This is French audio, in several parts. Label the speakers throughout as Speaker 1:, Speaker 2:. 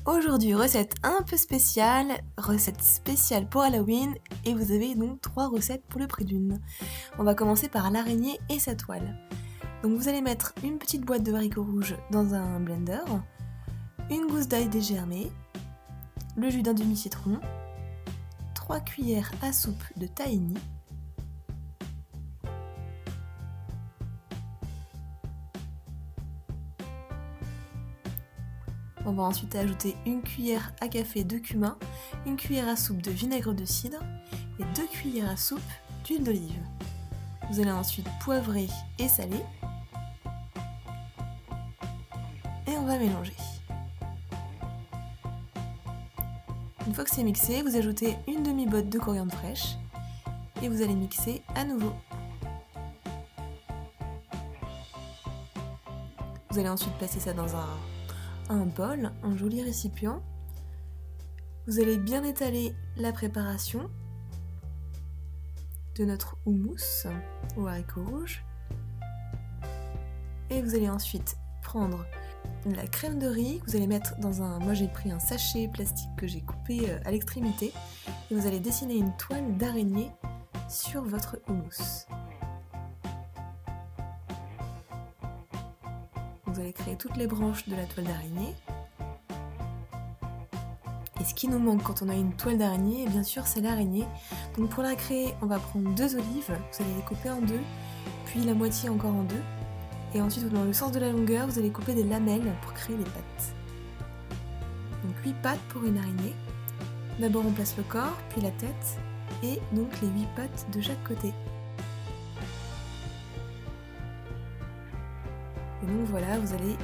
Speaker 1: Aujourd'hui, recette un peu spéciale, recette spéciale pour Halloween, et vous avez donc 3 recettes pour le prix d'une. On va commencer par l'araignée et sa toile. Donc vous allez mettre une petite boîte de haricots rouges dans un blender, une gousse d'ail dégermée, le jus d'un demi-citron, 3 cuillères à soupe de tahini, on va ensuite ajouter une cuillère à café de cumin, une cuillère à soupe de vinaigre de cidre et 2 cuillères à soupe d'huile d'olive. Vous allez ensuite poivrer et saler et on va mélanger. Une fois que c'est mixé, vous ajoutez une demi-botte de coriandre fraîche et vous allez mixer à nouveau. Vous allez ensuite placer ça dans un bol, un joli récipient. Vous allez bien étaler la préparation de notre houmous aux haricots rouges. Et vous allez ensuite prendre la crème de riz que vous allez mettre dans moi j'ai pris un sachet plastique que j'ai coupé à l'extrémité. Et vous allez dessiner une toile d'araignée sur votre houmous. Vous allez créer toutes les branches de la toile d'araignée. Et ce qui nous manque quand on a une toile d'araignée, bien sûr, c'est l'araignée. Donc pour la créer, on va prendre 2 olives, vous allez les couper en 2, puis la moitié encore en 2. Et ensuite, dans le sens de la longueur, vous allez couper des lamelles pour créer les pattes. Donc 8 pattes pour une araignée. D'abord on place le corps, puis la tête, et donc les 8 pattes de chaque côté. Et donc voilà, vous allez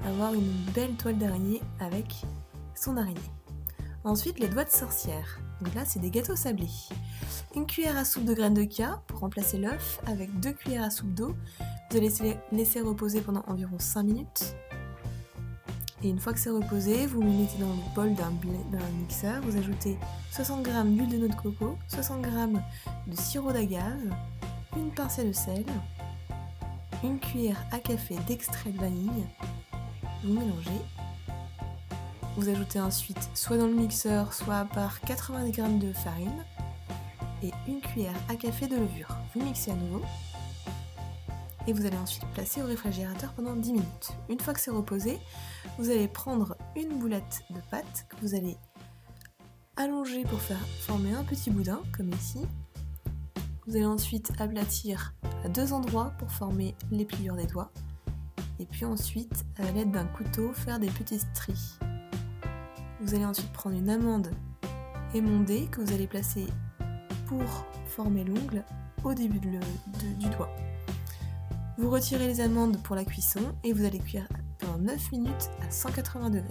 Speaker 1: avoir une belle toile d'araignée avec son araignée. Ensuite, les doigts de sorcière. Donc là, c'est des gâteaux sablés. Une cuillère à soupe de graines de chia pour remplacer l'œuf avec 2 cuillères à soupe d'eau. Vous allez laisser reposer pendant environ 5 minutes. Et une fois que c'est reposé, vous le mettez dans le bol d'un mixeur. Vous ajoutez 60 g d'huile de noix de coco, 60 g de sirop d'agave, une pincée de sel, une cuillère à café d'extrait de vanille, vous mélangez. Vous ajoutez ensuite, soit dans le mixeur, soit à part 90 g de farine et une cuillère à café de levure. Vous mixez à nouveau et vous allez ensuite placer au réfrigérateur pendant 10 minutes. Une fois que c'est reposé, vous allez prendre une boulette de pâte que vous allez allonger pour faire former un petit boudin, comme ici. Vous allez ensuite aplatir à 2 endroits pour former les pliures des doigts. Et puis ensuite, à l'aide d'un couteau, faire des petits stries. Vous allez ensuite prendre une amande émondée que vous allez placer pour former l'ongle au début du doigt. Vous retirez les amandes pour la cuisson et vous allez cuire pendant 9 minutes à 180 degrés.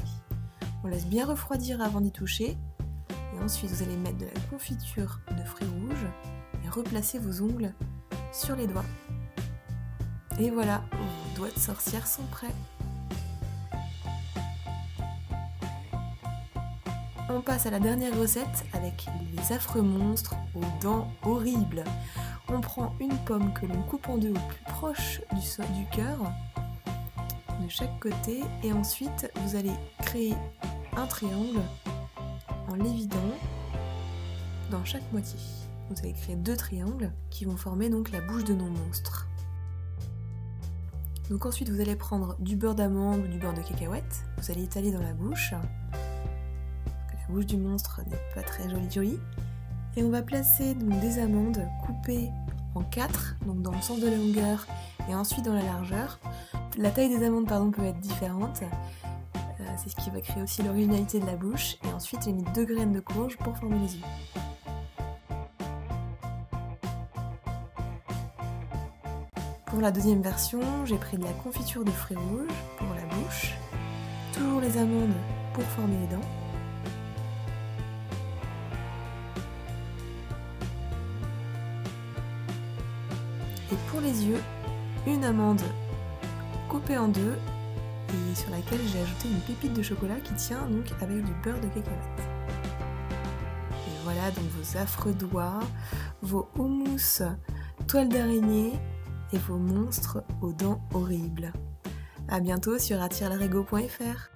Speaker 1: On laisse bien refroidir avant d'y toucher. Et ensuite, vous allez mettre de la confiture de fruits rouges et replacer vos ongles sur les doigts. Et voilà, vos doigts de sorcière sont prêts. On passe à la dernière recette avec les affreux monstres aux dents horribles. On prend une pomme que l'on coupe en 2 au plus proche du cœur, de chaque côté, et ensuite vous allez créer un triangle en l'évidant dans chaque moitié. Vous allez créer 2 triangles qui vont former donc la bouche de nos monstres. Donc ensuite vous allez prendre du beurre d'amande ou du beurre de cacahuète, vous allez étaler dans la bouche. La bouche du monstre n'est pas très jolie. Et on va placer donc des amandes coupées en 4, donc dans le sens de la longueur et ensuite dans la largeur. La taille des amandes peut être différente, c'est ce qui va créer aussi l'originalité de la bouche. Et ensuite j'ai mis 2 graines de courge pour former les yeux. Pour la deuxième version, j'ai pris de la confiture de fruits rouges pour la bouche, toujours les amandes pour former les dents. Et pour les yeux, une amande coupée en 2 et sur laquelle j'ai ajouté une pépite de chocolat qui tient donc avec du beurre de cacahuète. Et voilà donc vos affreux doigts, vos houmous, toiles d'araignée et vos monstres aux dents horribles. A bientôt sur attirelarigot.fr.